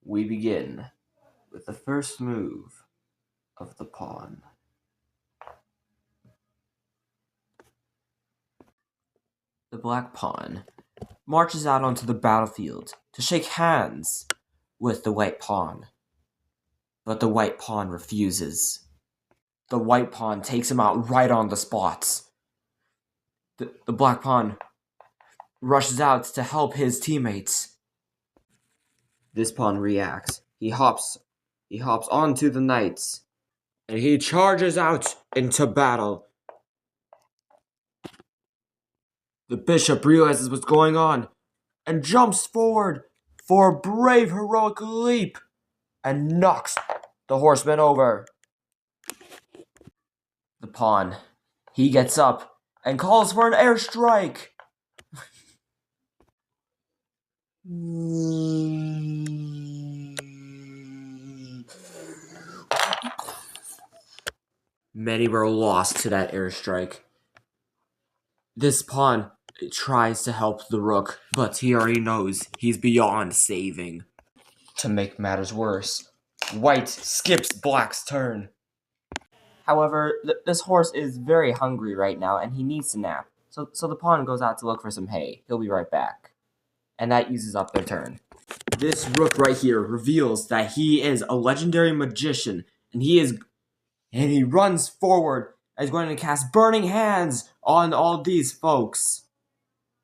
We begin with the first move of the pawn. The black pawn marches out onto the battlefield to shake hands with the white pawn, but the white pawn refuses. The white pawn takes him out right on the spot. The black pawn rushes out to help his teammates. This pawn reacts. He hops onto the knights, and he charges out into battle. The bishop realizes what's going on and jumps forward for a brave, heroic leap and knocks the horseman over. The pawn, he gets up and calls for an airstrike. Many were lost to that airstrike. This pawn tries to help the rook, but he already knows he's beyond saving. To make matters worse, white skips black's turn. However, this horse is very hungry right now and he needs to nap. So the pawn goes out to look for some hay. He'll be right back. And that uses up their turn. This rook right here reveals that he is a legendary magician, and he runs forward and is going to cast Burning Hands on all these folks.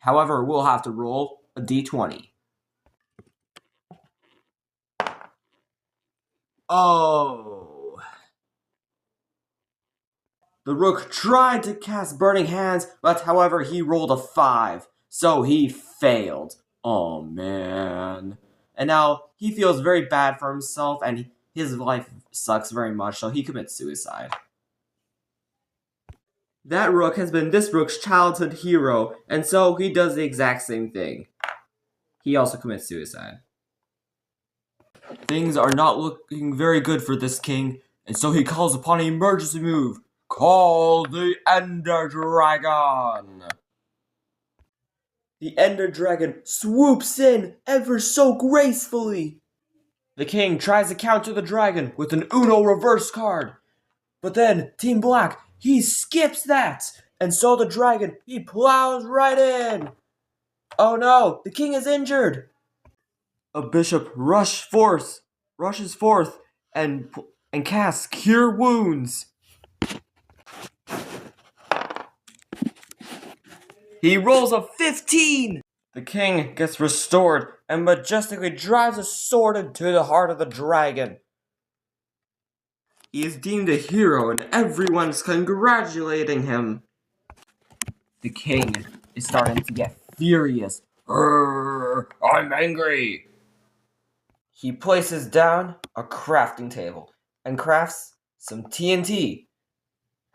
However, we'll have to roll a d20. Oh. The rook tried to cast Burning Hands, but however, he rolled a 5, so he failed. Oh man. And now he feels very bad for himself, and his life sucks very much, so he commits suicide. That rook has been this rook's childhood hero, and so he does the exact same thing. He also commits suicide. Things are not looking very good for this king, and so he calls upon an emergency move. Call the Ender Dragon! The Ender Dragon swoops in ever so gracefully. The king tries to counter the dragon with an Uno reverse card. But then, Team Black, he skips that. And so the dragon, he plows right in. Oh no, the king is injured. A bishop rushes forth and casts Cure Wounds. He rolls a 15! The king gets restored and majestically drives a sword into the heart of the dragon. He is deemed a hero and everyone's congratulating him. The king is starting to get furious. I'm angry! He places down a crafting table and crafts some TNT.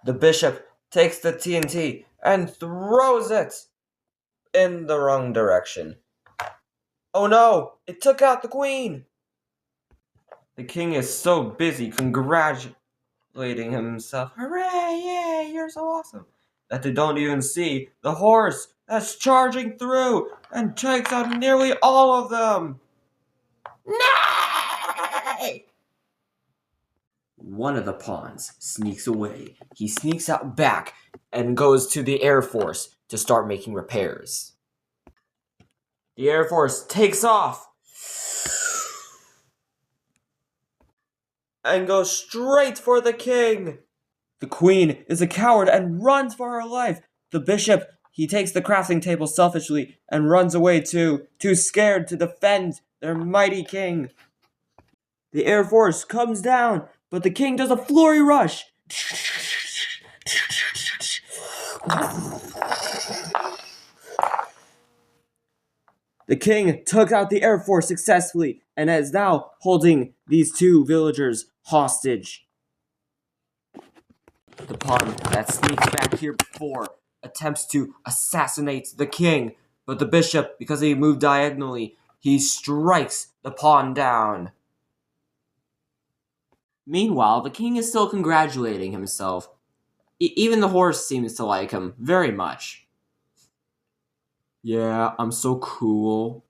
The bishop takes the TNT and throws it in the wrong direction. Oh no! It took out the queen! The king is so busy congratulating himself. Hooray! Yay! You're so awesome! That they don't even see the horse that's charging through and takes out nearly all of them! Nay! One of the pawns sneaks away. He sneaks out back and goes to the Air Force to start making repairs. The Air Force takes off and goes straight for the king. The queen is a coward and runs for her life. The bishop, he takes the crafting table selfishly and runs away too scared to defend their mighty king. The Air Force comes down, but the king does a flurry rush. The king took out the Air Force successfully and is now holding these two villagers hostage. The pawn that sneaks back here before attempts to assassinate the king, but the bishop, because he moved diagonally, he strikes the pawn down. Meanwhile, the king is still congratulating himself. Even the horse seems to like him very much. Yeah, I'm so cool.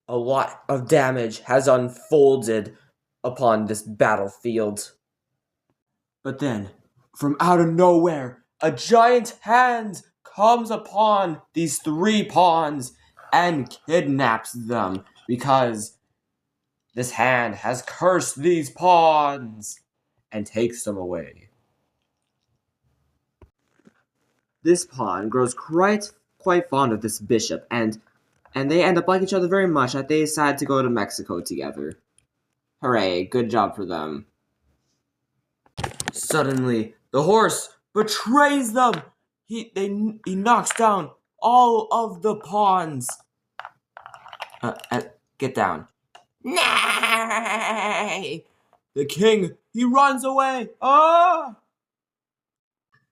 A lot of damage has unfolded upon this battlefield. But then, from out of nowhere, a giant hand comes upon these three pawns and kidnaps them because this hand has cursed these pawns and takes them away. This pawn grows quite fond of this bishop, and they end up liking each other very much that they decide to go to Mexico together. Hooray, good job for them. Suddenly, the horse betrays them. He knocks down all of the pawns. Get down. Nay! The king, he runs away. Ah!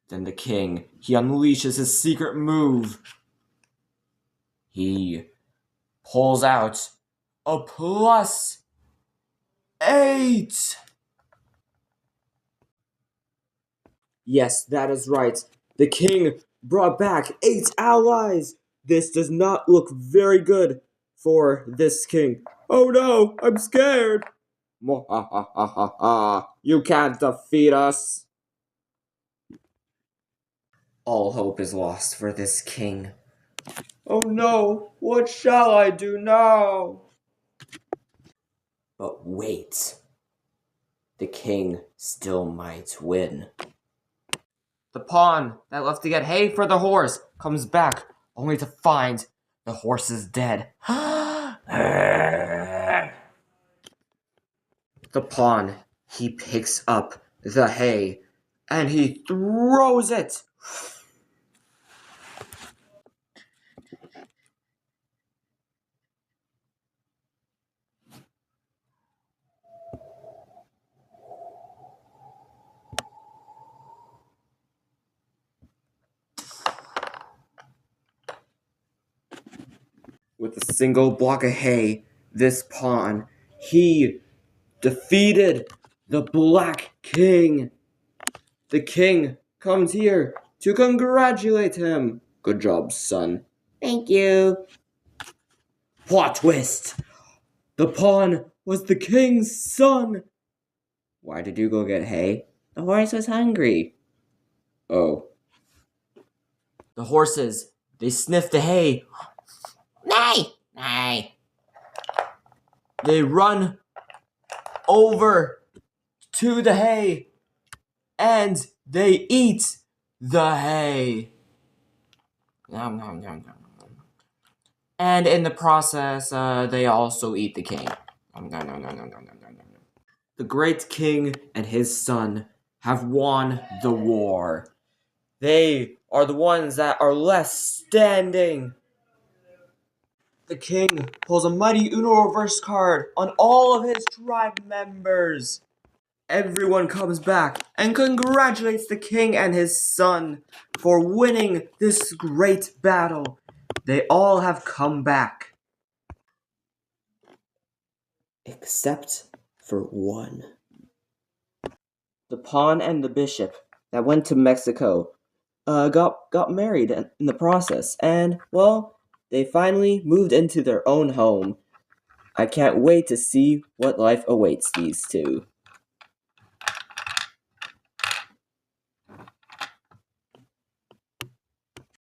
Then the king, he unleashes his secret move. He pulls out a +8. Yes, that is right. The king brought back 8 allies. This does not look very good for this king. Oh no, I'm scared. You can't defeat us. All hope is lost for this king. Oh no, what shall I do now? But wait. The king still might win. The pawn that left to get hay for the horse comes back, only to find the horse is dead. The pawn, he picks up the hay, and he throws it. With a single block of hay, this pawn, he defeated the Black King. The king comes here to congratulate him. Good job, son. Thank you. Plot twist. The pawn was the king's son. Why did you go get hay? The horse was hungry. Oh. The horses, they sniff the hay. Nay! Nay! They run over to the hay, and they eat the hay. Nom, nom, nom, nom, nom. And in the process, they also eat the king. Nom, nom, nom, nom, nom, nom, nom, nom. The great king and his son have won the war. They are the ones that are left standing. The king pulls a mighty Uno reverse card on all of his tribe members. Everyone comes back and congratulates the king and his son for winning this great battle. They all have come back. Except for one. The pawn and the bishop that went to Mexico got married in the process, and, well, they finally moved into their own home. I can't wait to see what life awaits these two.